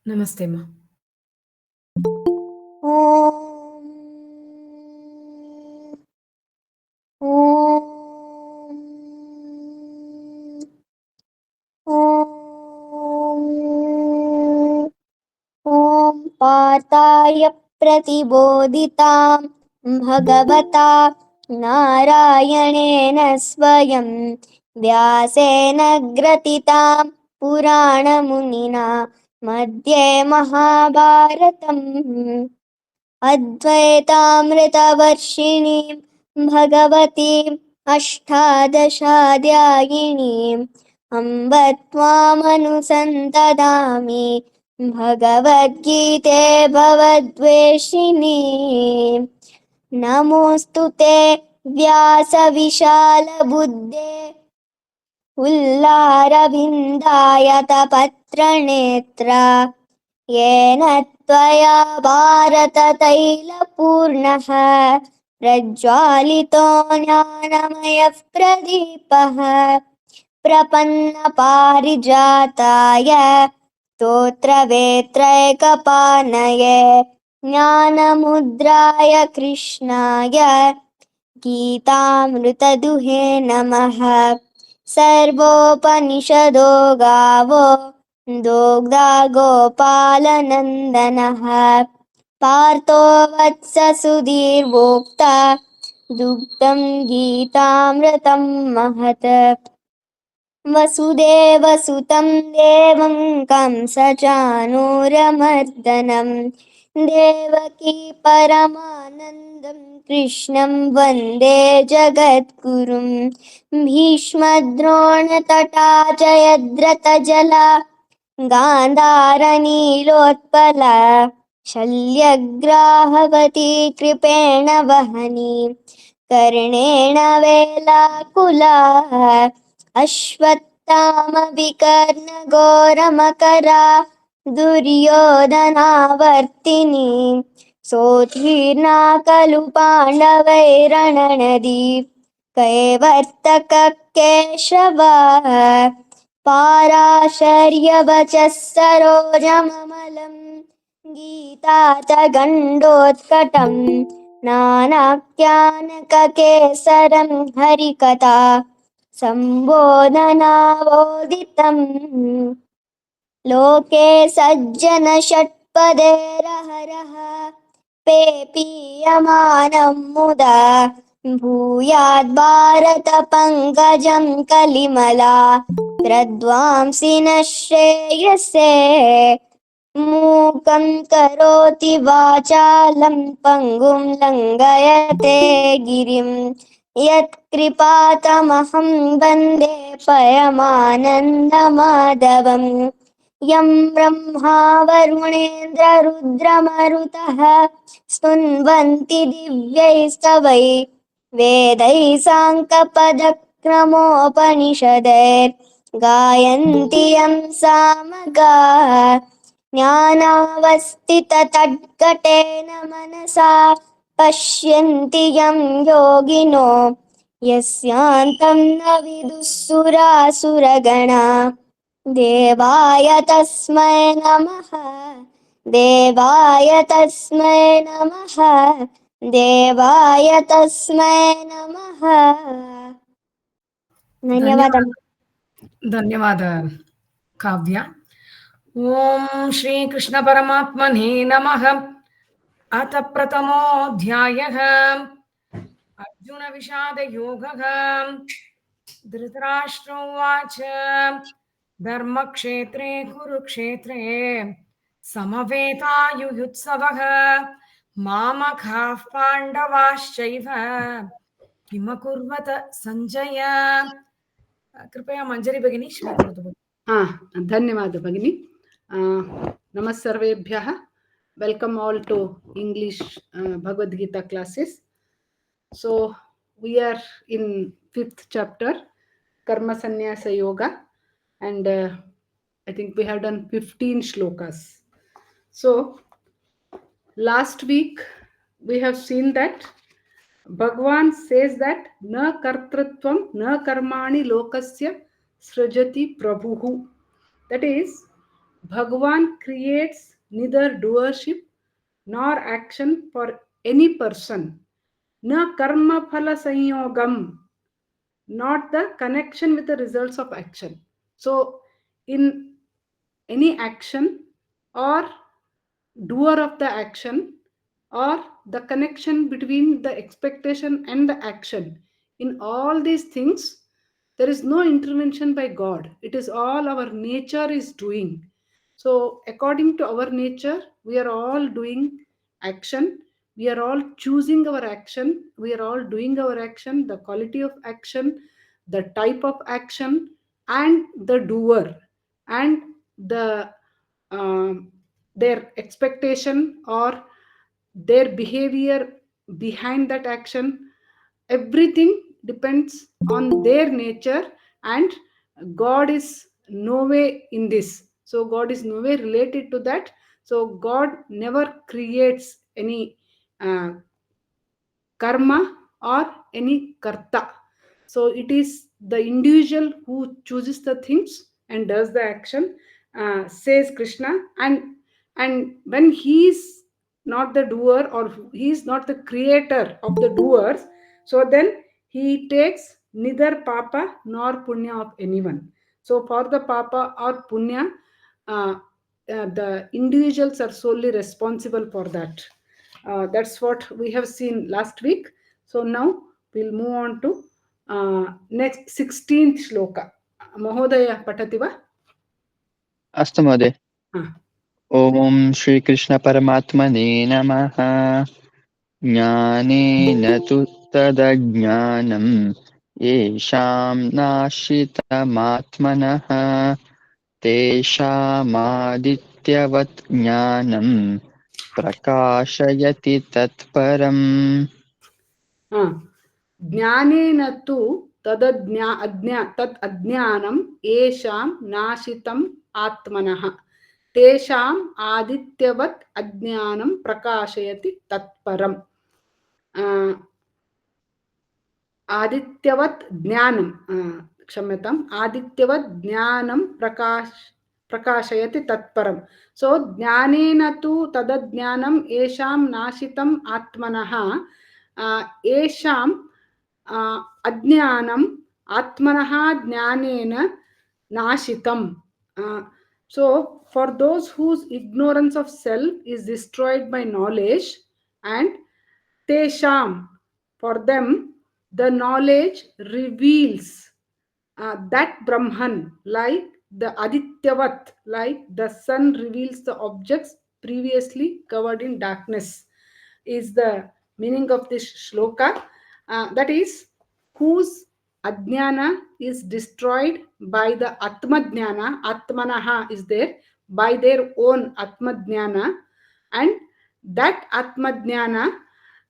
Namaste, ma. ॐ पार्थाय प्रतिबोधितां भगवता नारायणेन स्वयं व्यासेन ग्रथितां पुराणमुनिना मध्ये महाभारतम् अद्वैतामृतवर्षिणीं भगवतीम् अष्टादशाध्यायिनीम् अम्ब त्वामनुसन्तदामि भगवद्गीते भवद्वेषिणी। नमोऽस्तु ते व्यासविशालबुद्धे उल्लारविन्दायतपत्रनेत्रा येन त्वया भारततैलपूर्णः प्रज्वालितो ज्ञानमयः प्रदीपः प्रपन्नपारिजाताय स्तोत्रवेत्रैकपाणये ज्ञानमुद्राय कृष्णाय गीतामृतदुहे नमः। सर्वोपनिषदो गावो दोग्धा गोपालनन्दनः पार्थो वत्स सुधीर्भोक्ता दुग्धं गीतामृतं महत्। वसुदेवसुतं देवं कंसचाणूरमर्दनं देवकी परमानन्दं कृष्णं वन्दे जगद्गुरुं। भीष्मद्रोणतटा च यद्रतजला गान्धारनीलोत्पला शल्यग्राहवती कृपेण वहनी कर्णेन वेलाकुला अश्वत्थामविकर्णघोरमकरा दुर्योधनावर्तिनी सोत्तीर्णा खलु पाण्डवैरणनदी कैवर्तक केशवा पाराशर्यवचः सरोजममलं गीता च गण्डोत्कटं नानाख्यानककेसरं हरिकथा सम्बोधनावोदितम् लोके सज्जन षट्पदेरहरः पेपीयमानं मुदा भूयाद् भारत पंकजं कलिमला प्रध्वांसि न श्रेयसे मूकं करोति वाचालं पङ्गुं लङ्घयते गिरिं यत्कृपातमहं वन्दे परमानन्दमाधवम् यं ब्रह्मा वरुणेन्द्ररुद्रमरुतः स्तुन्वन्ति दिव्यैस्तवैः वेदैः साङ्गपदक्रमोपनिषदैर्गायन्ति यं सामगाः ज्ञानावस्थिततड्घटेन मनसा पश्यन्ति यं योगिनो यस्यान्तं न विदुः सुरासुरगणा देवाय तस्मै नमः देवाय तस्मै नमः देवाय तस्मै नमः। धन्यवादः। धन्यवाद काव्या. ओम श्री कृष्ण परमात्मने नमः. अथ प्रथमोऽध्यायः अर्जुन विषाद योगः. धृतराष्ट्र उवाच धर्मक्षेत्रे कुरुक्षेत्रे समवेतायुयुत्सवः मामकाः पाण्डवाश्चैव किमकुर्वत सञ्जय. कृपया मञ्जरी भगिनी स्वीकरोतु. धन्यवादः भगिनी. नमः सर्वेभ्यः. Welcome all to English Bhagavad Gita classes. So we are in 5th chapter, Karma Sannyasa Yoga, and I think we have done 15 shlokas. So last week we have seen that Bhagavan says that na kartritvam na karmani lokasya srajati prabhuhu. That is, Bhagavan creates neither doership nor action for any person. Na karma phala sanyogam, not the connection with the results of action. So, in any action or doer of the action or the connection between the expectation and the action, in all these things, there is no intervention by God. It is all our nature is doing. So, according to our nature, we are all doing action. We are all choosing our action. We are all doing our action, the quality of action, the type of action, and the doer, and the um, their expectation or their behavior behind that action. Everything depends on their nature, and God is no way in this. So God is no way related to that. So God never creates any uh, karma or any karta. So it is the individual who chooses the things and does the action, says Krishna. And when he is not the doer, or he is not the creator of the doers, so then he takes neither papa nor punya of anyone. So for the papa or punya, uh, the individuals are solely responsible for that. That's what we have seen last week. So now we'll move on to next 16th shloka. Mahodaya patati va? अस्तु महोदय। ॐ श्रीकृष्णपरमात्मने नमः। ज्ञानेन तु तदज्ञानम् येषां नाश्रितमात्मनः तेषामादित्यवत् ज्ञानं प्रकाशयति तत्परम्। ज्ञानेन तु तत् अज्ञानम् येषां नाशितम् आत्मनः तेषाम् आदित्यवत् अज्ञानं प्रकाशयति तत्परम्। आदित्यवत् ज्ञानं, क्षम्यताम्, आदित्यवत् ज्ञानं प्रकाशयति तत्परम्. सो ज्ञानेन तु तदज्ञानं येषां नाशितम् आत्मनः येषां अज्ञानम् आत्मनः ज्ञानेन नाशितम्. So for those whose ignorance of self is destroyed by knowledge, and tesham, for them the knowledge reveals that Brahman, like the Adityavat, like the sun reveals the objects previously covered in darkness, is the meaning of this shloka. That is, whose ajnana is destroyed by the atmadhyana, atmanaha is there, by their own atmadhyana, and that atmadhyana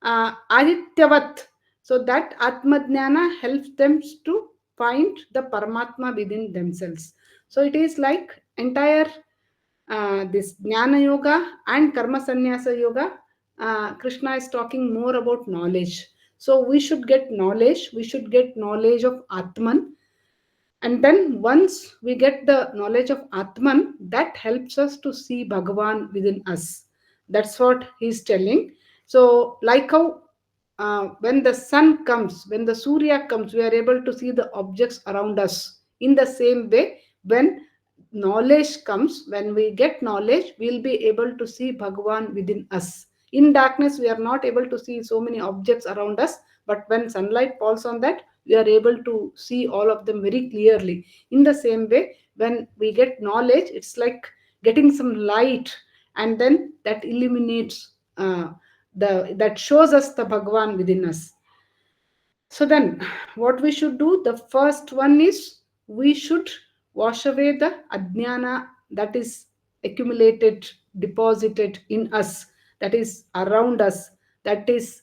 adityavat, so that atmadhyana helps them to find the Paramatma within themselves. So it is like entire this Jnana Yoga and Karma Sannyasa Yoga. Krishna is talking more about knowledge. So we should get knowledge. We should get knowledge of Atman. And then once we get the knowledge of Atman, that helps us to see Bhagavan within us. That's what he's telling. So like how when the sun comes, when the Surya comes, we are able to see the objects around us. In the same way, when knowledge comes, when we get knowledge, we'll be able to see Bhagavan within us. In darkness, we are not able to see so many objects around us, but when sunlight falls on that, we are able to see all of them very clearly. In the same way, when we get knowledge, it's like getting some light, and then that illuminates that shows us the Bhagavan within us. So then what we should do, the first one is we should wash away the ajnana that is accumulated, deposited in us, that is around us, that is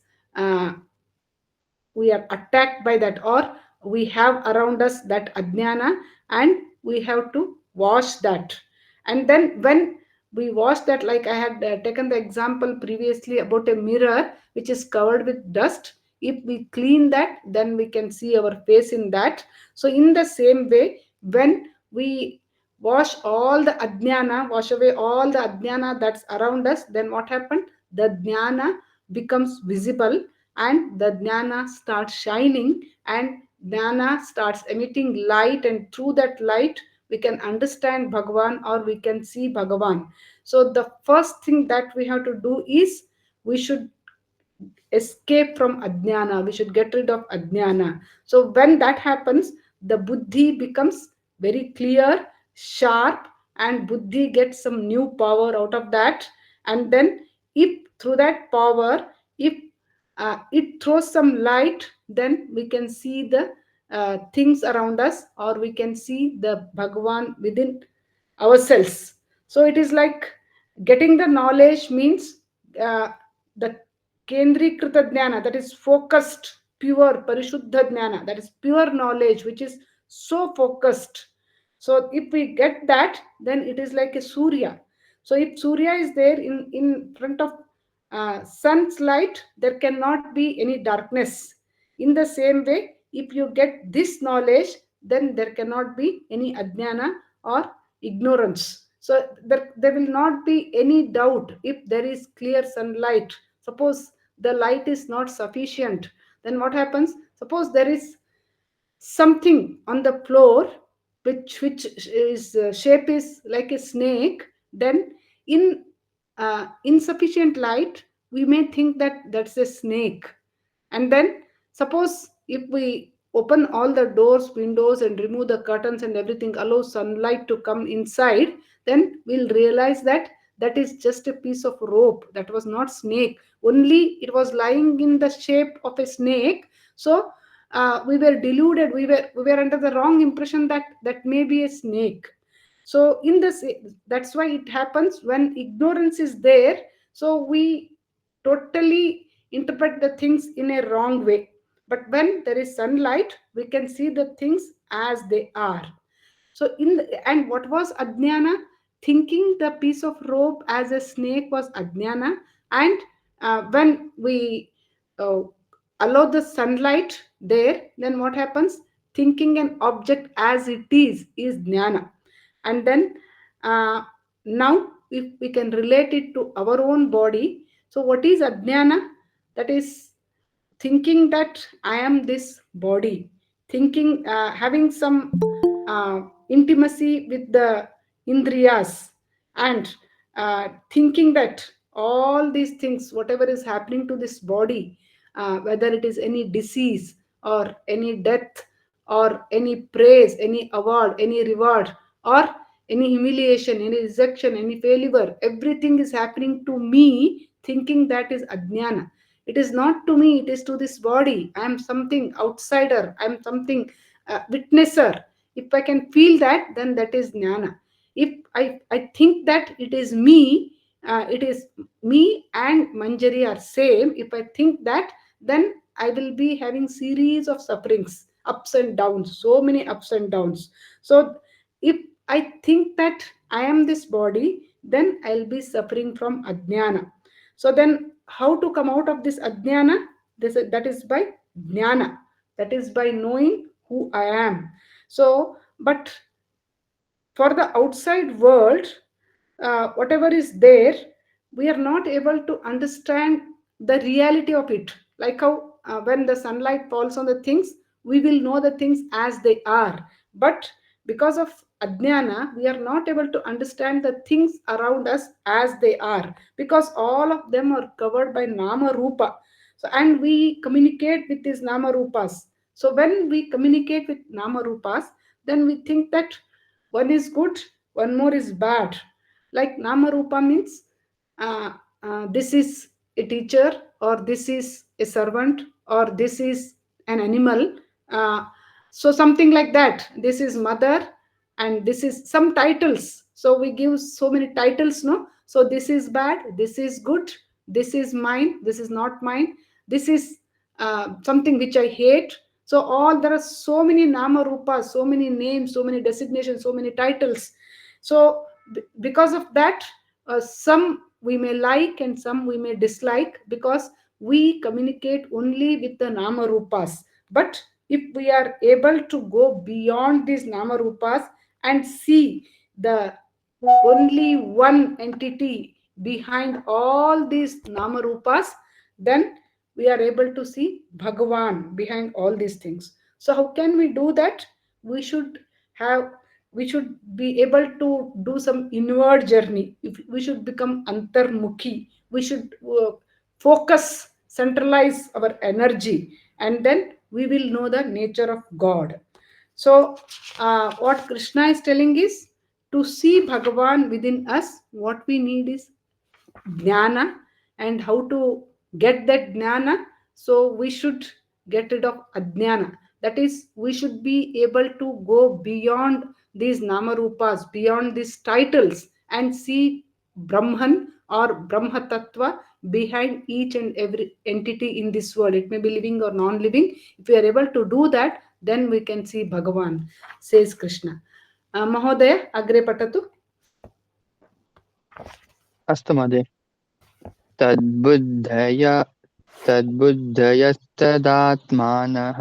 we are attacked by that, or we have around us that ajnana, and we have to wash that. And then when we wash that, like I had taken the example previously about a mirror which is covered with dust, if we clean that, then we can see our face in that. So in the same way, when we wash all the ajnana, wash away all the ajnana that's around us, then what happened? The jnana becomes visible, and the jnana starts shining, and jnana starts emitting light, and through that light we can understand Bhagavan, or we can see Bhagavan. So the first thing that we have to do is we should escape from ajnana, we should get rid of ajnana. So when that happens, the buddhi becomes very clear, sharp, and buddhi gets some new power out of that. And then if through that power, if it throws some light, then we can see the things around us, or we can see the Bhagavan within ourselves. So it is like getting the knowledge means the Kendrikrita Jnana, that is focused, pure, Parishuddha Jnana, that is pure knowledge, which is so focused. So if we get that, then it is like a Surya. So if Surya is there in front of sun's light, there cannot be any darkness. In the same way, if you get this knowledge, then there cannot be any ajnana or ignorance. So there will not be any doubt if there is clear sunlight. Suppose the light is not sufficient, then what happens? Suppose there is something on the floor which is shape is like a snake, then in insufficient light we may think that that's a snake. And then suppose if we open all the doors, windows, and remove the curtains and everything, allow sunlight to come inside, then we'll realize that that is just a piece of rope, that was not snake, only it was lying in the shape of a snake. So we were deluded, we were under the wrong impression that that may be a snake. So in this, that's why it happens when ignorance is there, so we totally interpret the things in a wrong way. But when there is sunlight, we can see the things as they are. So and what was ajnana? Thinking the piece of rope as a snake was ajnana. And when we uh, allow the sunlight there, then what happens? Thinking an object as it is jnana. And then uh, now if we can relate it to our own body, so what is ajnana? That is thinking that I am this body, thinking, having some intimacy with the indriyas, and thinking that all these things, whatever is happening to this body, whether it is any disease or any death or any praise, any award, any reward, or any humiliation, any rejection, any failure, everything is happening to me, thinking that is ajnana. It is not to me, it is to this body. I am something outsider, I am something witnesser. If I can feel that, then that is jnana. If I think that it is me, it is me and Manjari are same. If I think that, then I will be having series of sufferings, ups and downs, so many ups and downs. So if I think that I am this body, then I'll be suffering from ajnana. So then how to come out of this ajnana? That is by jnana. That is by knowing who I am. So, but for the outside world, whatever is there, we are not able to understand the reality of it. Like how when the sunlight falls on the things, we will know the things as they are. But because of ajnana, we are not able to understand the things around us as they are, because all of them are covered by nama rupa. So, and we communicate with these nama rupas. So when we communicate with nama rupas, then we think that one is good, one more is bad. Like nama rupa means uh, this is a teacher, or this is a servant, or this is an animal. uh, so something like that, this is mother, and this is some titles, so we give so many titles, no? So this is bad, this is good, this is mine, this is not mine, this is something which I hate. So all, there are so many nama rupas, so many names, so many designations, so many titles. So because of that, some we may like and some we may dislike, because we communicate only with the nama rupas. But if we are able to go beyond these nama rupas and see the only one entity behind all these namarupas, then we are able to see Bhagavan behind all these things. So how can we do that? We should have, we should be able to do some inward journey. If we should become antarmukhi, we should focus, centralize our energy, and then we will know the nature of God. So, what Krishna is telling is, to see Bhagavan within us, what we need is jnana. And how to get that jnana? So, we should get rid of ajnana. That is, we should be able to go beyond these namarupas, beyond these titles, and see Brahman or Brahma Tattva behind each and every entity in this world. It may be living or non living. If we are able to do that, then we can see Bhagavan, says Krishna. Mahodaya, agre patatu. अस्तु महोदय तद्बुद्धय तद्बुद्धयस्तदात्मानः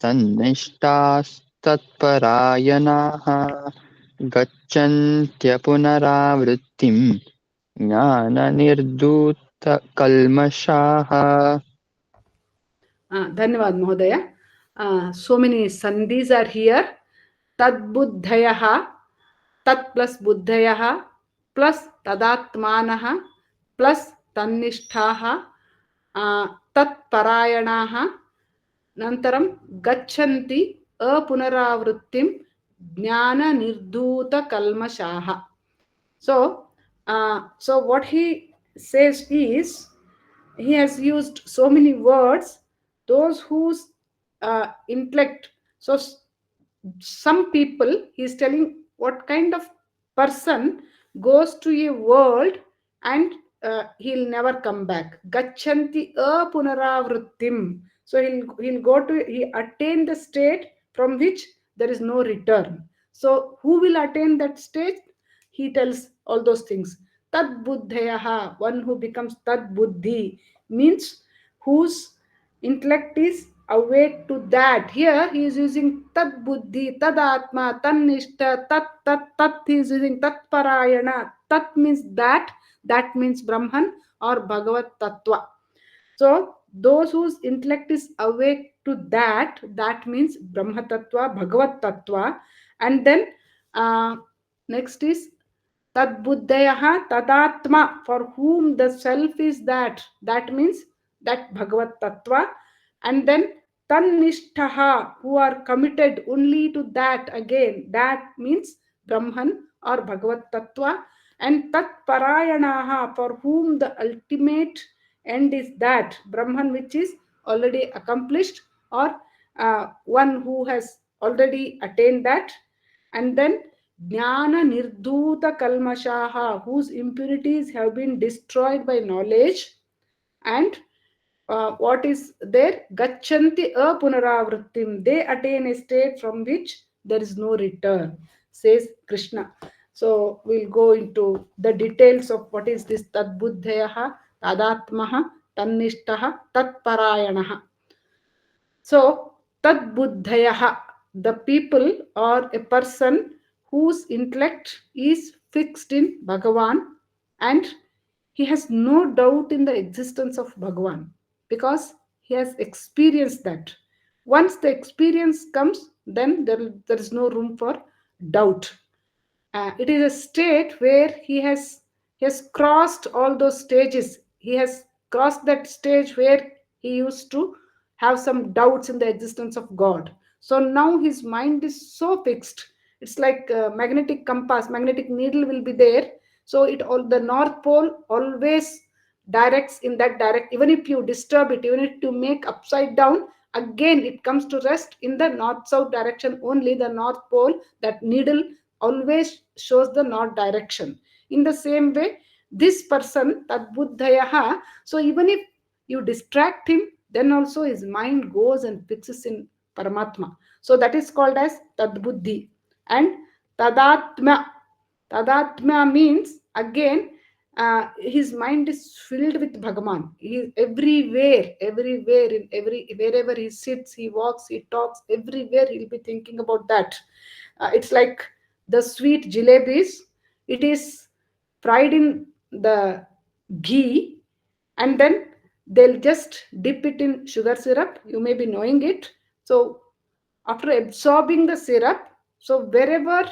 तन्निष्ठास्तत्परायणाः गच्छन्त्यपुनरावृत्तिं ज्ञाननिर्धूतकल्मषाः. Dhanyavad Mahodaya. So many sandhis are here. Tad buddhayaha, tat plus buddhayaha, plus tadatmanaha, plus tannishtaha, tat parayanaha, nantaram gachanti apunaravrittim jnana nirdhuta kalmashaha. So, so what he says is, he has used so many words, those whose intellect. So, some people, he is telling what kind of person goes to a world and he'll never come back. Gachanti apunaravrittim. So he'll go to, he attain the state from which there is no return. So who will attain that state? He tells all those things. Tad buddhayaha, one who becomes tad buddhi, means whose intellect is awake to that. Here he is using tad buddhi, tad atma, tannishta, tat. He is using tat parayana. Tat means that, that means Brahman or Bhagavad Tattva. So those whose intellect is awake to that, that means Brahma Tattva, Bhagavad Tattva. And then next is Tad buddhayaha tadatma, for whom the self is that. That means that Bhagavad Tattva. And then Tannishtaha, who are committed only to that again. That means Brahman or Bhagavad Tattva. And Tat Parayanaha, for whom the ultimate end is that Brahman, which is already accomplished, or one who has already attained that. And then Jnana Nirdhuta Kalmashaha, whose impurities have been destroyed by knowledge. And what is there? Gachanti apunaravrittim. They attain a state from which there is no return, says Krishna. So we'll go into the details of what is this Tadbuddhayaha, Tadatmaha, Tannishtaha, Tatparayanaha. So, tad buddhayaha, the people or a person whose intellect is fixed in Bhagavan, and he has no doubt in the existence of Bhagavan because he has experienced that. Once the experience comes, then there is no room for doubt. It is a state where he has crossed all those stages. He has crossed that stage where he used to have some doubts in the existence of God. So now his mind is so fixed. It's like a magnetic compass, magnetic needle will be there. So it all, the north pole always directs in that direct. Even if you disturb it, even if you make upside down, again it comes to rest in the north south direction only. The north pole, that needle always shows the north direction. In the same way, this person, Tadbuddhayaha, so even if you distract him, then also his mind goes and fixes in Paramatma. So that is called as Tadbuddhi. And Tadatma. Tadatma means again his mind is filled with Bhagavan. He is everywhere, in every wherever he sits, he walks, he talks, everywhere he'll be thinking about that. It's like the sweet jalebis. It is fried in the ghee, and then they'll just dip it in sugar syrup. You may be knowing it. So after absorbing the syrup, so wherever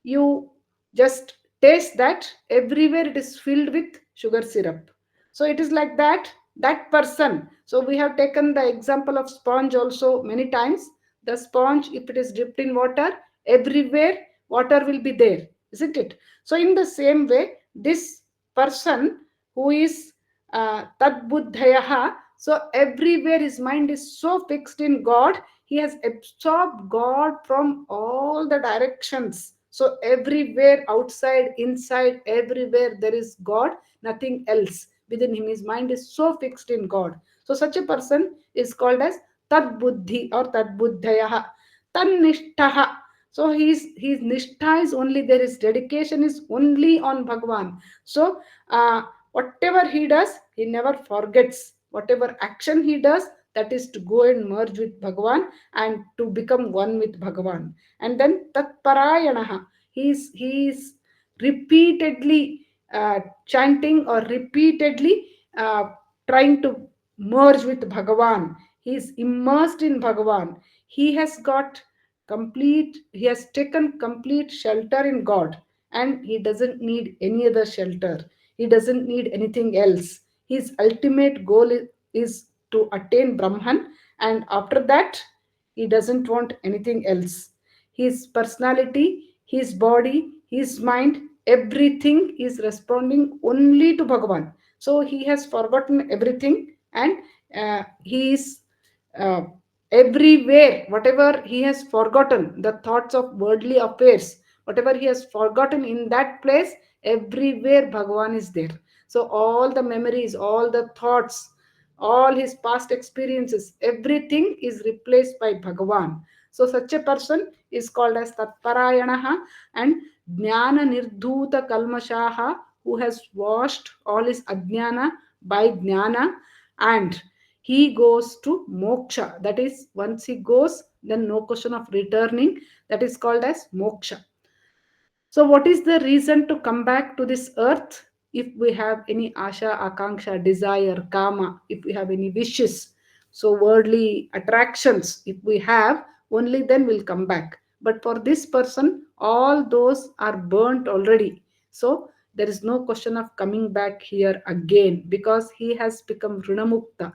you just taste that, everywhere it is filled with sugar syrup. So it is like that, that person. So we have taken the example of sponge also many times. The sponge, if it is dipped in water, everywhere water will be there, isn't it? So in the same way, this person who is tad buddhayaha, so everywhere his mind is so fixed in God, he has absorbed God from all the directions. So everywhere, outside, inside, everywhere there is God, nothing else within him. His mind is so fixed in God. So such a person is called as tad buddhi or tad buddhaya, tan nishtaha. So his nishtha is only there, his dedication is only on Bhagwan. So whatever he does, he never forgets. Whatever action he does, that is to go and merge with Bhagwan and to become one with Bhagavan. And then Tatparayanaha, he is repeatedly chanting or repeatedly uh, trying to merge with Bhagavan. He is immersed in Bhagavan. He has got he has taken complete shelter in God, and he doesn't need any other shelter. He doesn't need anything else. His ultimate goal is to attain Brahman, and after that, he doesn't want anything else. His personality, his body, his mind, everything is responding only to Bhagavan. So he has forgotten everything, and he is uh, everywhere. Whatever he has forgotten, the thoughts of worldly affairs, whatever he has forgotten in that place, everywhere Bhagavan is there. So all the memories, all the thoughts, all his past experiences, everything is replaced by Bhagavan. So such a person is called as Tatparayanaha and Jnana Nirdhuta Kalmashaha, who has washed all his ajnana by jnana, and he goes to moksha. That is, once he goes, then no question of returning. That is called as moksha. So, what is the reason to come back to this earth? If we have any asha, akanksha, desire, kama, if we have any wishes, so worldly attractions, if we have, only then we'll come back. But for this person, all those are burnt already. So, there is no question of coming back here again because he has become Runamukta.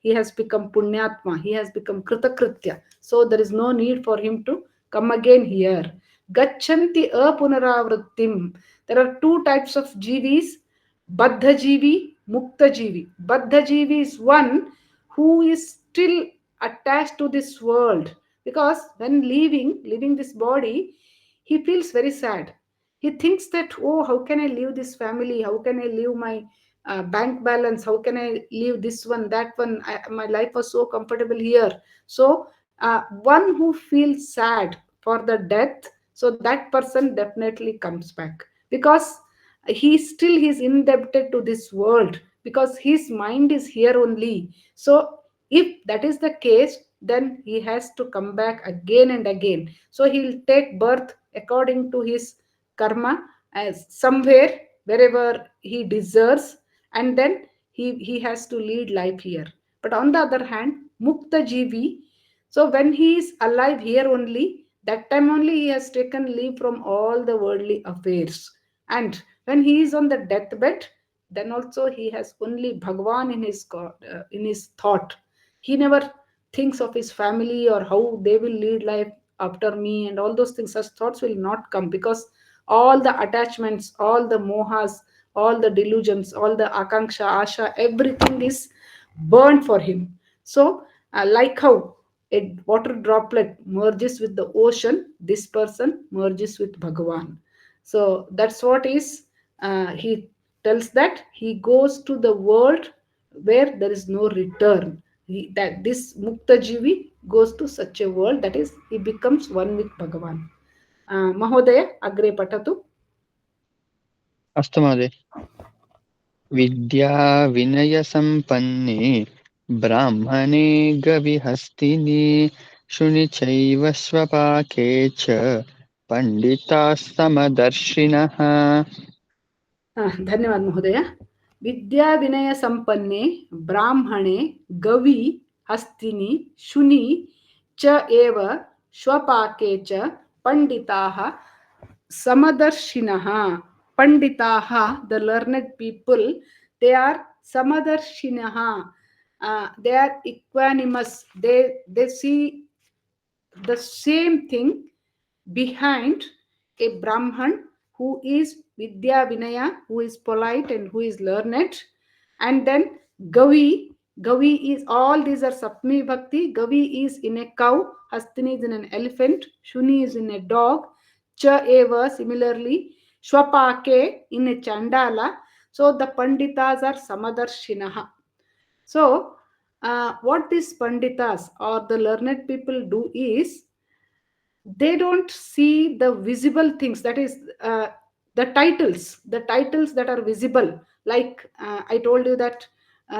He has become Punyatma. He has become Kritakritya. So, there is no need for him to come again here. Gachanti apunaravrittim. There are two types of jivis, Baddha jivi, Mukta jivi. Baddha jivi is one who is still attached to this world because when leaving this body, he feels very sad. He thinks that, oh, how can I leave this family? How can I leave my bank balance? How can I leave this one, that one? My life was so comfortable here. So, one who feels sad for the death, so that person definitely comes back because he is indebted to this world because his mind is here only. So if that is the case, then he has to come back again and again. So he'll take birth according to his karma as somewhere wherever he deserves, and then he has to lead life here. But on the other hand, mukta jivi, so when he is alive here only, that time only he has taken leave from all the worldly affairs. And when he is on the deathbed, then also he has only Bhagwan in in his thought. He never thinks of his family or how they will lead life after me and all those things. Such thoughts will not come because all the attachments, all the mohas, all the delusions, all the akanksha, asha, everything is burned for him. So, like how a water droplet merges with the ocean, this person merges with Bhagavan. So that's what is, he tells that he goes to the world where there is no return. That this Mukta Jivi goes to such a world, that is, he becomes one with Bhagavan. Mahodaya, agre patatu. अस्तु महोदय। विद्या विनयसम्पन्ने ब्राह्मणे गविहस्तिनि शुनि चैव स्वपाके च पंडिताः समदर्शिनः. धन्यवाद महोदय. विद्या विनय संपन्ने ब्राह्मणे गवी हस्तिनि शुनि च एव श्वपाके च पंडिताः समदर्शिनः. पंडिताः, the learned people, they are समदर्शिनः. They are equanimous. They see the same thing behind a Brahman who is Vidya Vinaya, who is polite and who is learned. And then Gavi. Gavi is, all these are Sapmi Bhakti. Gavi is in a cow, Hastini is in an elephant, Shuni is in a dog, Cha Eva similarly, Shwapake in a Chandala. So the Panditas are Samadarshinaha. So, what these Panditas or the learned people do is, they don't see the visible things, that is the titles that are visible, like I told you that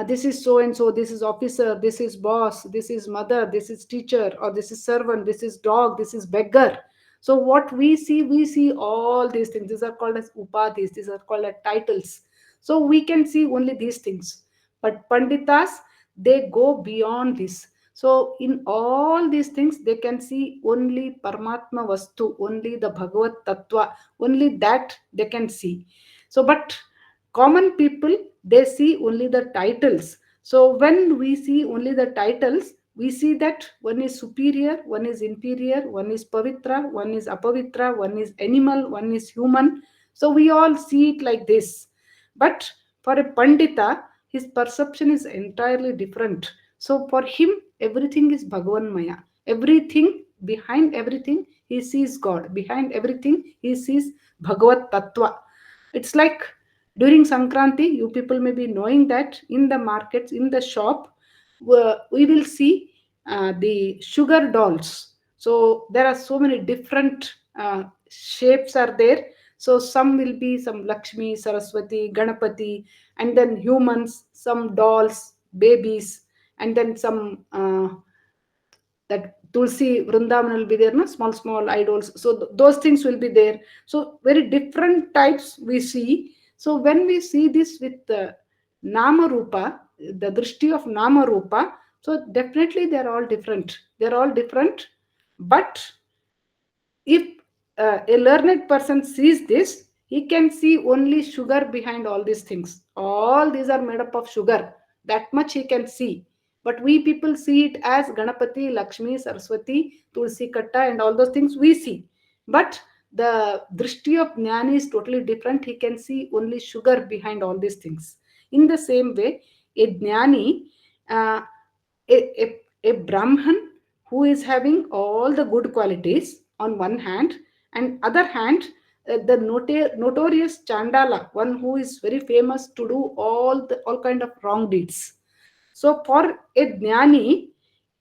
this is so and so, this is officer, this is boss, this is mother, this is teacher, or this is servant, this is dog, this is beggar. So what we see all these things. These are called as upadhis, these are called as titles. So we can see only these things, but panditas, they go beyond this. So in all these things, they can see only Paramatma Vastu, only the Bhagavad Tattva, only that they can see. So, but common people, they see only the titles. So when we see only the titles, we see that one is superior, one is inferior, one is pavitra, one is apavitra, one is animal, one is human. So we all see it like this. But for a Pandita, his perception is entirely different. So for him, everything is Bhagavan Maya. Everything, behind everything, he sees God. Behind everything, he sees Bhagavad Tattva. It's like during Sankranti, you people may be knowing that in the markets, in the shop, we will see the sugar dolls. So there are so many different shapes are there. So some will be some Lakshmi, Saraswati, Ganapati, and then humans, some dolls, babies, and then some that Tulsi Vrindavan will be there, no? Small, small idols. So those things will be there. So very different types we see. So when we see this with the Nama Rupa, the drishti of Nama Rupa, so definitely they're all different. They're all different. But if a learned person sees this, he can see only sugar behind all these things. All these are made up of sugar. That much he can see. But we people see it as Ganapati, Lakshmi, Saraswati, Tulsi Katta, and all those things we see. But the drishti of Jnani is totally different. He can see only sugar behind all these things. In the same way, a Jnani, uh, a Brahman who is having all the good qualities on one hand, and other hand, the notorious Chandala, one who is very famous to do all kind of wrong deeds. So for a Jnani,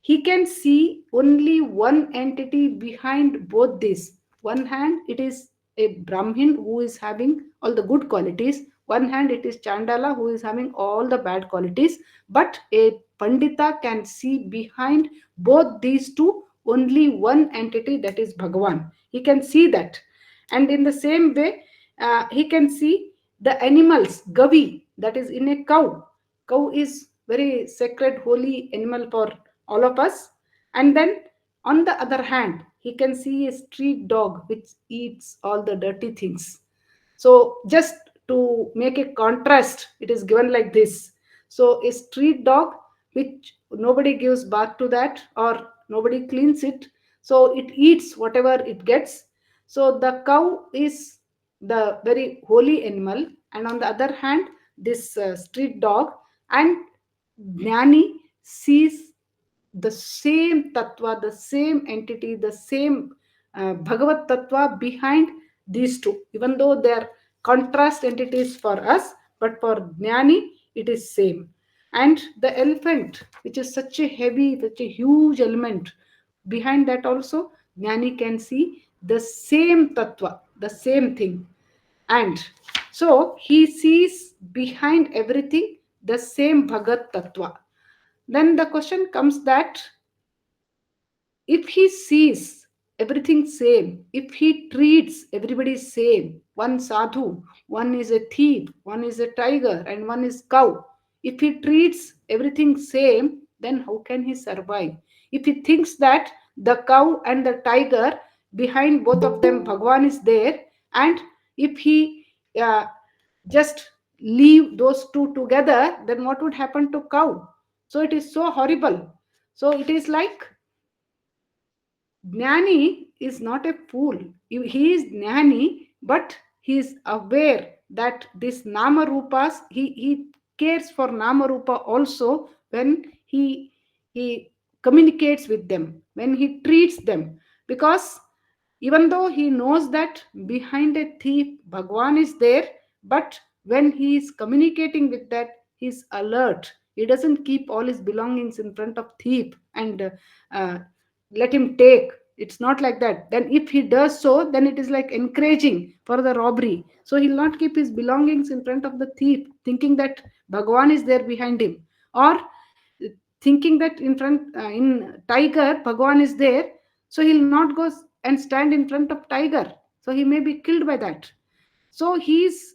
he can see only one entity behind both these. One hand, it is a Brahmin who is having all the good qualities. One hand, it is Chandala who is having all the bad qualities. But a Pandita can see behind both these two only one entity, that is Bhagavan. He can see that. And in the same way, he can see the animals, Gavi, that is in a cow. Cow is very sacred, holy animal for all of us. And then on the other hand, he can see a street dog which eats all the dirty things. So just to make a contrast, it is given like this. So a street dog which nobody gives bath to that, or nobody cleans it, so it eats whatever it gets. So the cow is the very holy animal, and on the other hand, this street dog, and Jnani sees the same tattva, the same entity, the same Bhagavad tattva behind these two, even though they are contrast entities for us, but for Jnani it is same. And the elephant, which is such a heavy, such a huge element, behind that also Jnani can see the same tattva, the same thing. And so he sees behind everything the same Bhagat tattva. Then the question comes that if he sees everything same, if he treats everybody same, one sadhu, one is a thief, one is a tiger, and one is cow, if he treats everything same, then how can he survive? If he thinks that the cow and the tiger, behind both of them Bhagwan is there, and if he just leave those two together, then what would happen to cow? So it is so horrible. So it is like Jnani is not a fool. He is Jnani, but he is aware that this Nama Rupas, he cares for Nama Rupa also when he communicates with them, when he treats them. Because even though he knows that behind a thief, Bhagwan is there, but when he is communicating with that, he is alert. He doesn't keep all his belongings in front of thief and let him take. It's not like that. Then if he does so, then it is like encouraging for the robbery. So he'll not keep his belongings in front of the thief, thinking that Bhagwan is there behind him, or thinking that in tiger Bhagwan is there. So he'll not go and stand in front of tiger, so he may be killed by that. So he's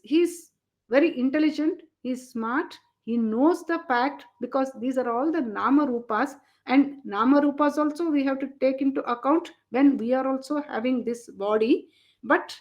very intelligent, he's smart, he knows the fact, because these are all the Nama Rupas. And Nama Rupas also we have to take into account when we are also having this body. But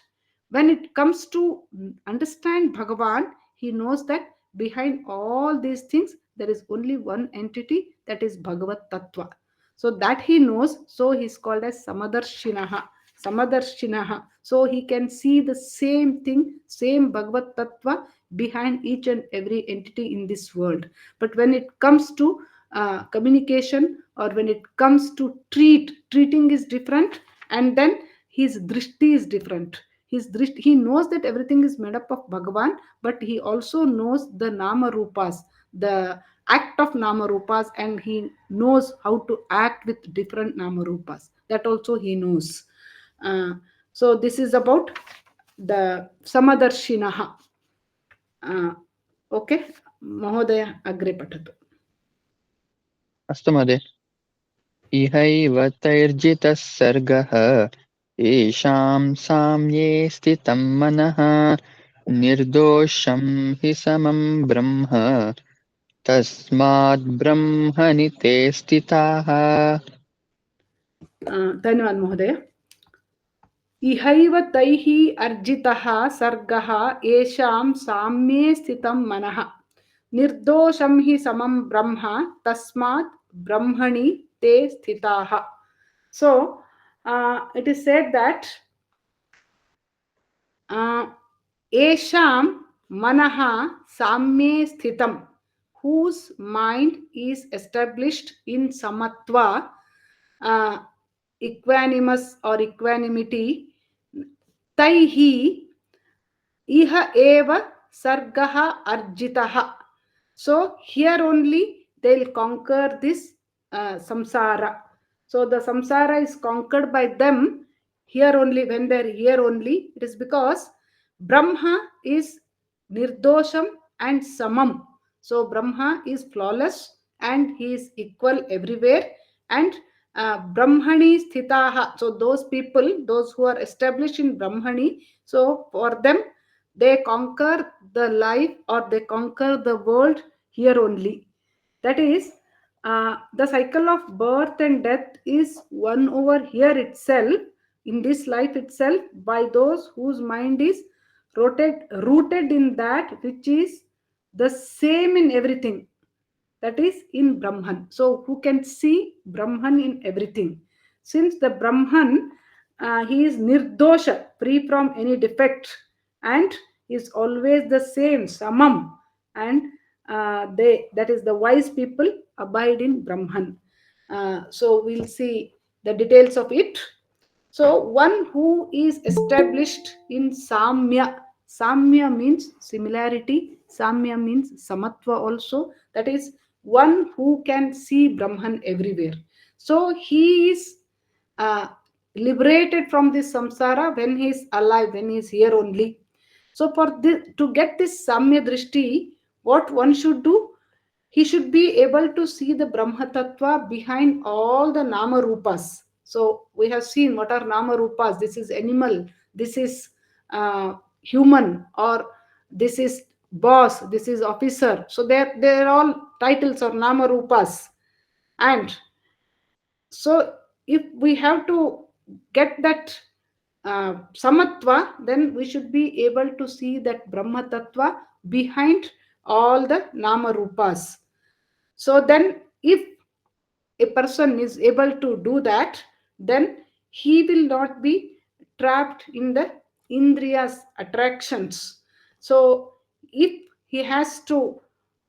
when it comes to understand Bhagavan, he knows that behind all these things there is only one entity, that is Bhagavat Tattva. So that he knows, so he's called as Samadarshinaha. Samadarshinaha. So he can see the same thing, same Bhagavat Tattva behind each and every entity in this world. But when it comes to communication, or when it comes to treating is different, and then his drishti is different. His drishti, he knows that everything is made up of Bhagavan, but he also knows the Nama Rupas, the act of Nama Rupas, and he knows how to act with different Nama Rupas. That also he knows. Uh, so this is about the Samadarshinaha. Okay, Mahodaya agre patatu. अस्तु महोदय इहैव तैर्जितः सर्गः येषां साम्ये स्थितं मनः निर्दोषं हि समं ब्रह्म तस्मात् ब्रह्मणि ते स्थिताः धन्यवाद महोदय. इहैव तैः अर्जितः सर्गः येषां साम्ये स्थितं मनः निर्दोषं हि समं ब्रह्म तस्मात् ब्रह्मणि ते स्थिताः. So it is said that Esham Manaha Samye Sthitam, whose mind is established in Samatva, equanimous or equanimity, Taihi Iha Eva Sargaha Arjitaha. So here only they'll conquer this samsara. So the samsara is conquered by them here only, when they're here only. It is because Brahma is nirdosham and samam. So Brahma is flawless and he is equal everywhere. And Brahmani sthitaha. So those people, those who are established in Brahmani, so for them, they conquer the life, or they conquer the world here only. That is, the cycle of birth and death is one over here itself, in this life itself, by those whose mind is rooted in that which is the same in everything, that is in Brahman. So who can see Brahman in everything? Since the Brahman, he is nirdosha, free from any defect, and is always the same, samam, and that is the wise people abide in Brahman. So we'll see the details of it. So one who is established in Samya. Samya means similarity. Samya means samatva also. That is one who can see Brahman everywhere. So he is uh, liberated from this samsara when he is alive, when he is here only. So for this, to get this Samya Drishti, what one should do? He should be able to see the Brahma Tattva behind all the Nama Rupas. So we have seen what are nama rupas. This is animal, this is human, or this is boss, this is officer. So they're all titles or nama rupas. And so if we have to get that samatva, then we should be able to see that Brahma Tattva behind all the Nama Rupas. So then, if a person is able to do that, then he will not be trapped in the Indriyas attractions. So if he has to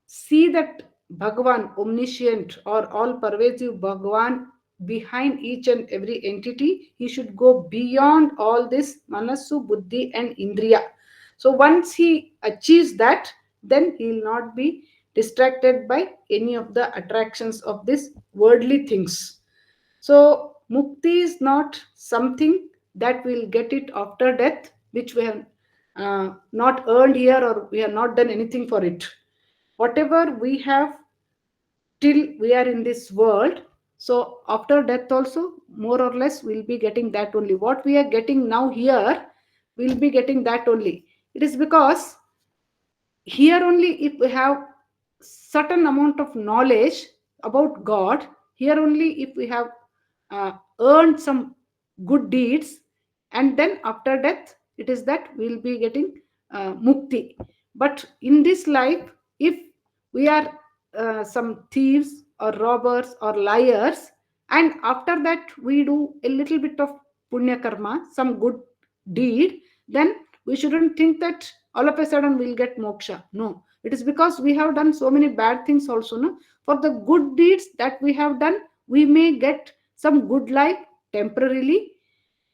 see that Bhagavan, omniscient or all pervasive Bhagavan behind each and every entity, he should go beyond all this Manasu, Buddhi, and Indriya. So once he achieves that, then he will not be distracted by any of the attractions of these worldly things. So mukti is not something that we'll get it after death, which we have not earned here, or we have not done anything for it. Whatever we have till we are in this world, so after death also, more or less, we'll be getting that only. What we are getting now here, we'll be getting that only. It is because here only, if we have certain amount of knowledge about God, here only if we have uh, earned some good deeds, and then after death, it is that we'll be getting mukti. But in this life, if we are some thieves or robbers or liars, and after that we do a little bit of punya karma, some good deed, then we shouldn't think that all of a sudden we'll get moksha. No, it is because we have done so many bad things also. No, for the good deeds that we have done, we may get some good life temporarily,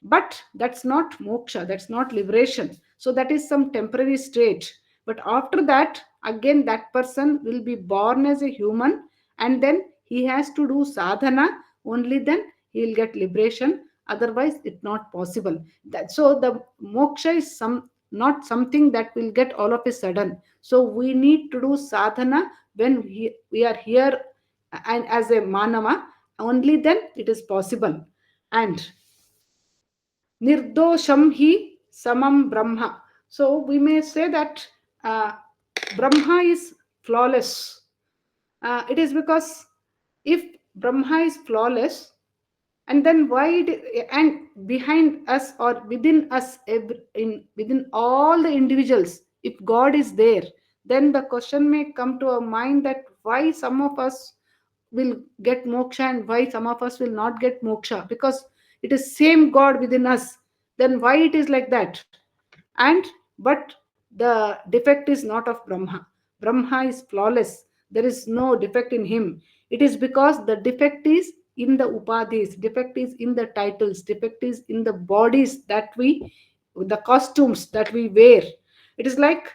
but that's not moksha, that's not liberation. So that is some temporary state. But after that, again, that person will be born as a human, and then he has to do sadhana. Only then he will get liberation. Otherwise, it's not possible. So the moksha is not something that will get all of a sudden. So we need to do sadhana when we are here, and as a manava, only then it is possible. And nirdosham hi samam brahma. So we may say that uh, Brahma is flawless. It is because if Brahma is flawless, and then why and behind us or within us, within all the individuals, if God is there, then the question may come to our mind that why some of us will get moksha and why some of us will not get moksha, because it is same God within us. Then why it is like that? And but the defect is not of Brahma. Brahma is flawless, there is no defect in him. It is because the defect is in the upadhis, defect is in the titles, defect is in the bodies that we, the costumes that we wear. It is like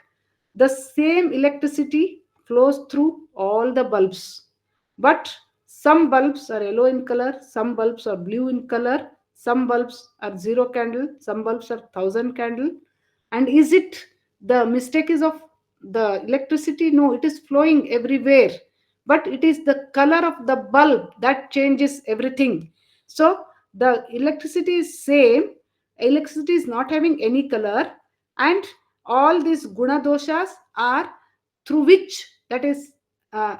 the same electricity flows through all the bulbs, but some bulbs are yellow in color, some bulbs are blue in color, some bulbs are zero candle, some bulbs are thousand candle. And is it the mistake is of the electricity? No, it is flowing everywhere, but it is the color of the bulb that changes everything. So the electricity is same, electricity is not having any color, and all these guna doshas are through which that is uh,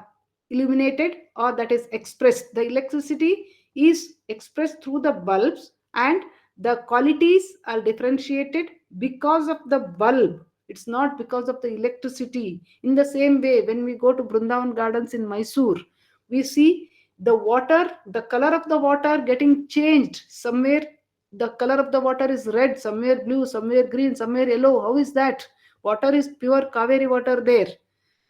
illuminated or that is expressed. The electricity is expressed through the bulbs, and the qualities are differentiated because of the bulb. It's not because of the electricity. In the same way, when we go to Brindavan Gardens in Mysore, we see the water, the color of the water getting changed. Somewhere the color of the water is red, somewhere blue, somewhere green, somewhere yellow. How is that? Water is pure Kaveri water there.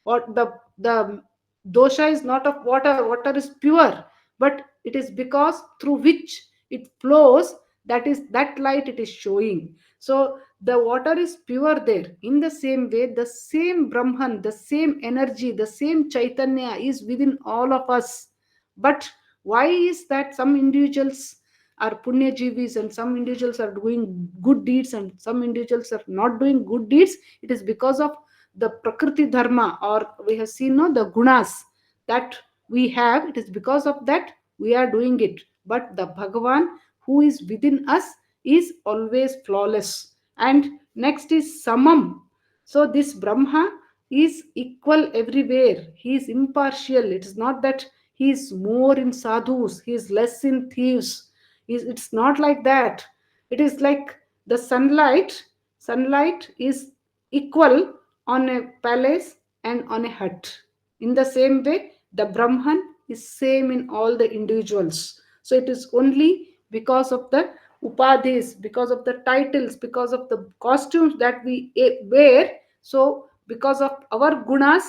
What the dosha is not of water, water is pure, but it is because through which it flows, that is that light it is showing. So the water is pure there. In the same way, the same Brahman, the same energy, the same Chaitanya is within all of us. But why is that some individuals are punya jivis and some individuals are doing good deeds and some individuals are not doing good deeds? It is because of the prakriti dharma, or we have seen, no, the gunas that we have. It is because of that we are doing it. But the Bhagavan, who is within us is always flawless. And next is Samam. So this Brahma is equal everywhere. He is impartial. It is not that he is more in sadhus, he is less in thieves. It's not like that. It is like the sunlight. Sunlight is equal on a palace and on a hut. In the same way, the Brahman is same in all the individuals. So it is only because of the upadhis, because of the titles, because of the costumes that we wear. So because of our gunas,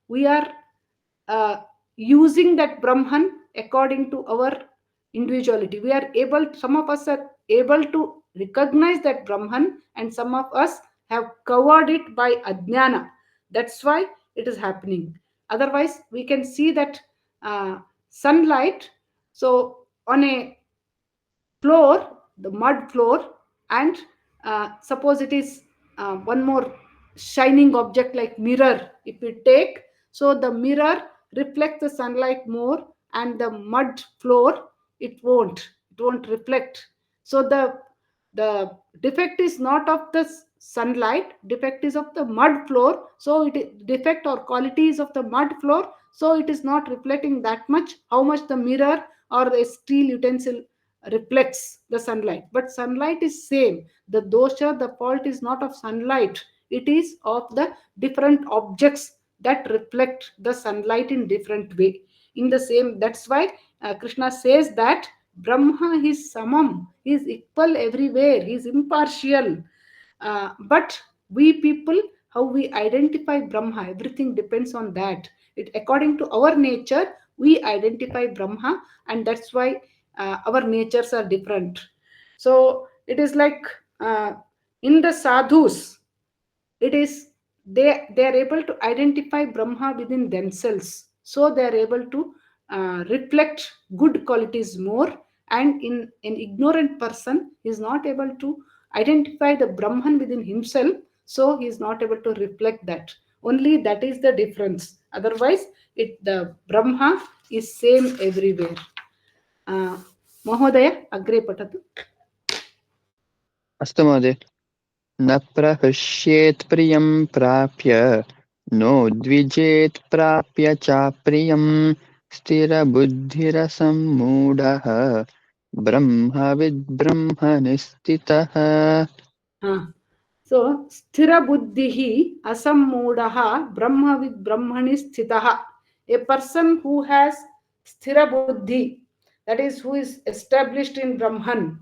we are uh, using that Brahman according to our individuality. We are able, some of us are able to recognize that Brahman, and some of us have covered it by ajnana. That's why it is happening. Otherwise, we can see that sunlight. So on a floor, the mud floor, and suppose it is one more shining object like mirror, if we take, so the mirror reflects the sunlight more, and the mud floor, it won't reflect. So the defect is not of the sunlight, defect is of the mud floor. So defect or qualities of the mud floor, so it is not reflecting that much, how much the mirror or the steel utensil reflects the sunlight. But sunlight is same. The dosha, the fault is not of sunlight, it is of the different objects that reflect the sunlight in different way. In the same, that's why Krishna says that Brahma is samam, he is equal everywhere, he is impartial. But we people, how we identify Brahma, everything depends on that. It, according to our nature, we identify Brahma, and that's why our natures are different. So it is like in the sadhus, it is they are able to identify Brahma within themselves, so they are able to reflect good qualities more. And in an ignorant person, he is not able to identify the Brahman within himself, so he is not able to reflect that. Only that is the difference. Otherwise, the Brahma is same everywhere. uh, Mahodaya, agre patatu. अस्तु महोदय। न प्रहृष्येत् प्रियं प्राप्य no द्विजेत् प्राप्य चाप्रियं स्थिरबुद्धिरसम्मूढः ब्रह्मविद् ब्रह्मणि स्थितः। So, sthira buddhihi asammudaha brahmavid brahmani sthitaha. A person who has sthira buddhi, that is, who is established in Brahman,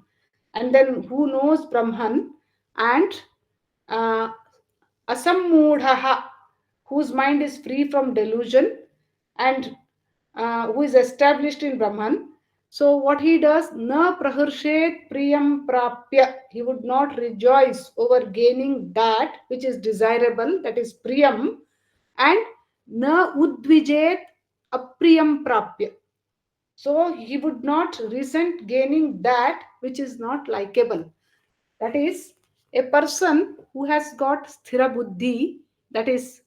and then who knows Brahman, and uh, asammudaha, whose mind is free from delusion, and who is established in Brahman. So what he does, na praharshet priyam prapya, he would not rejoice over gaining that which is desirable, that is priyam, and na udvijet apriyam prapya. So he would not resent gaining that which is not likable. That is, a person who has got sthira buddhi, that is,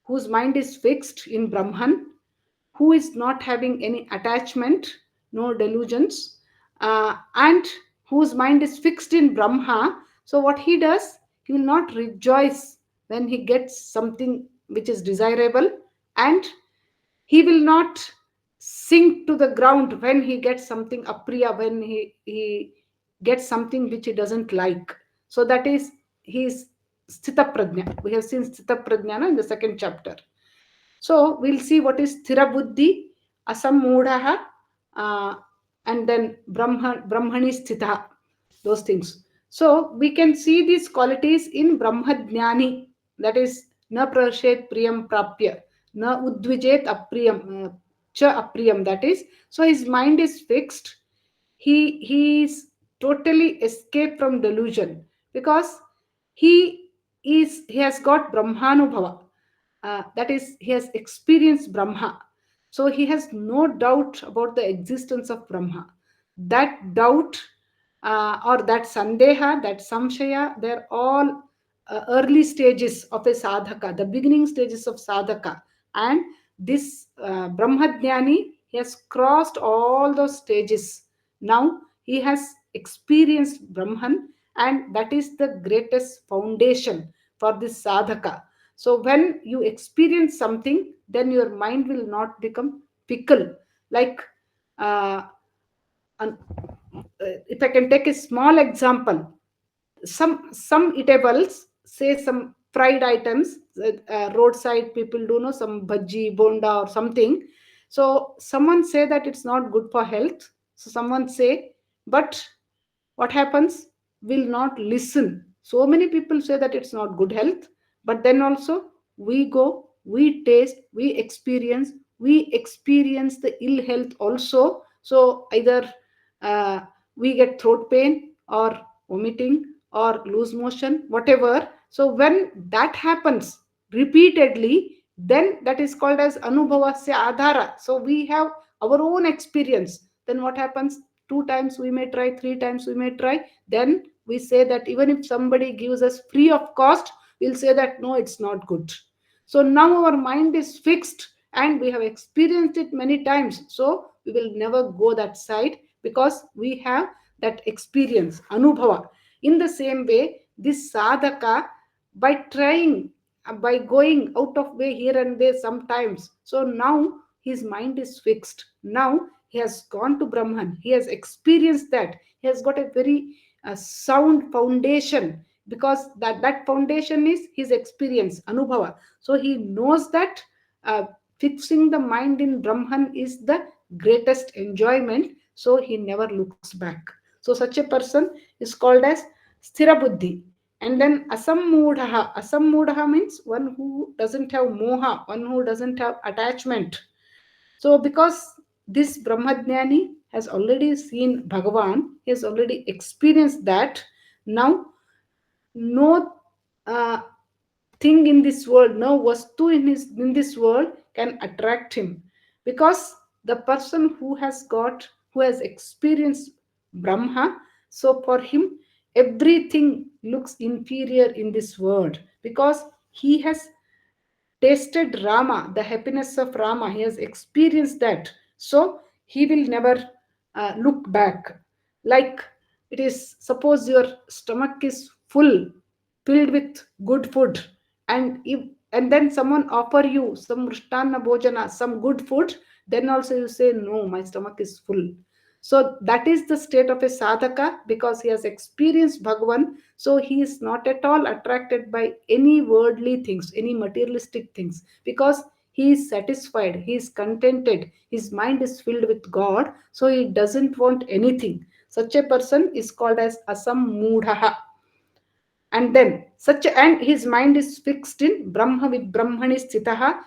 whose mind is fixed in Brahman, who is not having any attachment, no delusions, and whose mind is fixed in Brahma. So, what he does, he will not rejoice when he gets something which is desirable, and he will not sink to the ground when he gets something apriya, when he gets something which he doesn't like. So, that is his sthita prajna. We have seen sthita prajna in the second chapter. So we'll see what is sthira buddhi, asammudaha, uh, and then brahmani sthita, those things. So we can see these qualities in brahmadhyani, that is na prashet priyam prapya, na udvijet apriyam, cha apriyam, that is. So his mind is fixed. He is totally escaped from delusion, because he has got brahmanubhava, that is, he has experienced Brahma. So he has no doubt about the existence of Brahma. That doubt, or that sandeha, that samshaya, they're all early stages of a sadhaka, the beginning stages of sadhaka. And this Brahmadhyani, he has crossed all those stages. Now he has experienced Brahman, and that is the greatest foundation for this sadhaka. So when you experience something, then your mind will not become fickle. Like, uh, if I can take a small example, some eatables, say some fried items, roadside people do know some bhaji, bonda or something. So someone say that it's not good for health. So someone say, but what happens? Will not listen. So many people say that it's not good health, but then also we go, we taste, we experience the ill health also. So either uh, we get throat pain or vomiting or loose motion, whatever. So when that happens repeatedly, then that is called as anubhavasya adhara. So we have our own experience. Then what happens? Two times we may try, three times we may try. Then we say that even if somebody gives us free of cost, we'll say that no, it's not good. So now our mind is fixed and we have experienced it many times. So we will never go that side because we have that experience, anubhava. In the same way, this sadhaka, by trying, by going out of way here and there sometimes, so now his mind is fixed. Now he has gone to Brahman, he has experienced that, he has got a very sound foundation, because that foundation is his experience, anubhava. So he knows that uh, fixing the mind in Brahman is the greatest enjoyment, so he never looks back. So such a person is called as sthira buddhi. And then asammudhaha means one who doesn't have moha, one who doesn't have attachment. So because this Brahmajnani has already seen Bhagavan, he has already experienced that. Now no uh, thing in this world, no vastu in this world can attract him, because the person who has experienced Brahma, so for him everything looks inferior in this world, because he has tasted Rama, the happiness of Rama. He has experienced that. So he will never look back. Like, it is, suppose your stomach is filled with good food, and then someone offer you some mrishtanna bhojana, some good food, then also you say, no, my stomach is full. So that is the state of a sadhaka, because he has experienced Bhagavan. So he is not at all attracted by any worldly things, any materialistic things, because he is satisfied, he is contented, his mind is filled with God, so he doesn't want anything. Such a person is called as asammudhaha. And then such and his mind is fixed in Brahma, with Brahmani sthitaha.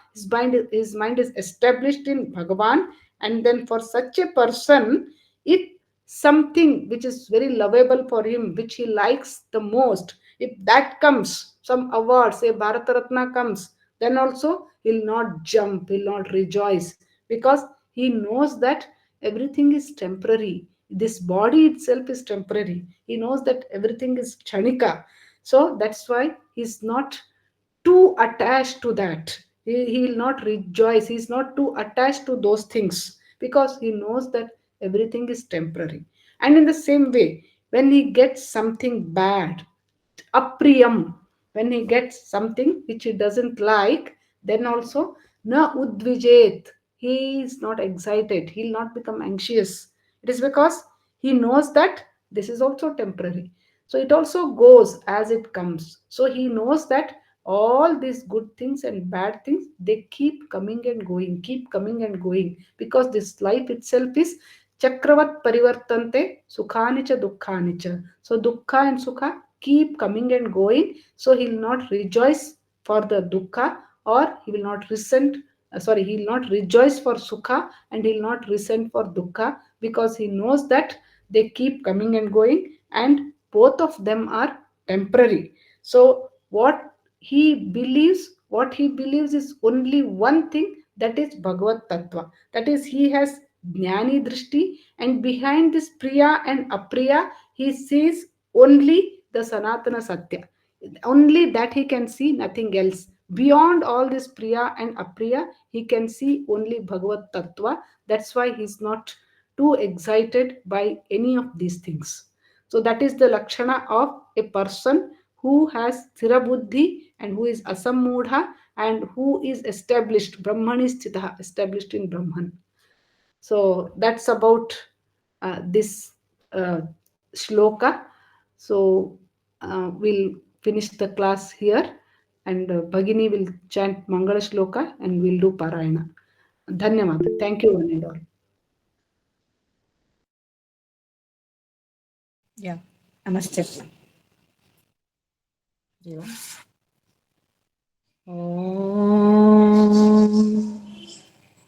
His mind is established in Bhagavan. And then for such a person, if something which is very lovable for him, which he likes the most, if that comes, some award, say Bharata Ratna comes, then also he'll not jump, he'll not rejoice, because he knows that everything is temporary. This body itself is temporary. He knows that everything is chanika. So that's why he's not too attached to that. He will not rejoice. He's not too attached to those things, because he knows that everything is temporary. And in the same way, when he gets something bad, apriyam, when he gets something which he doesn't like, then also na udvijet, he is not excited, he'll not become anxious. It is because he knows that this is also temporary. So it also goes as it comes. So he knows that all these good things and bad things, they keep coming and going, keep coming and going, because this life itself is chakravat parivartante sukhani cha dukkhani cha. So dukkha and sukha keep coming and going. So he will not rejoice for the dukkha, or he will not resent, sorry, he will not rejoice for sukha, and he will not resent for dukkha, because he knows that they keep coming and going, and both of them are temporary. So what he believes is only one thing, that is Bhagavad Tattva. That is, he has Jnani Drishti, and behind this Priya and Apriya, he sees only the Sanatana Satya. Only that he can see, nothing else. Beyond all this Priya and Apriya, he can see only Bhagavad Tattva. That's why he's not too excited by any of these things. So that is the lakshana of a person who has sthira buddhi and who is asammudha and who is established, Brahmani sthita, established in Brahman. So that's about this shloka. So we'll finish the class here, and Bhagini will chant Mangala shloka and we'll do Parayana. Dhanyavad. Thank you, one and all. Yeah. Namaste. ॐ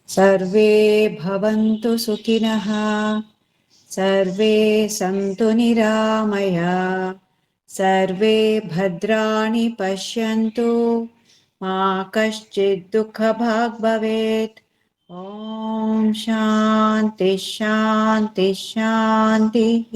सर्वे भवन्तु सुखिनः सर्वे सन्तु निरामया सर्वे भद्राणि पश्यन्तु मा कश्चित् दुःखभाग् भवेत् ॐ शान्ति शान्ति शान्तिः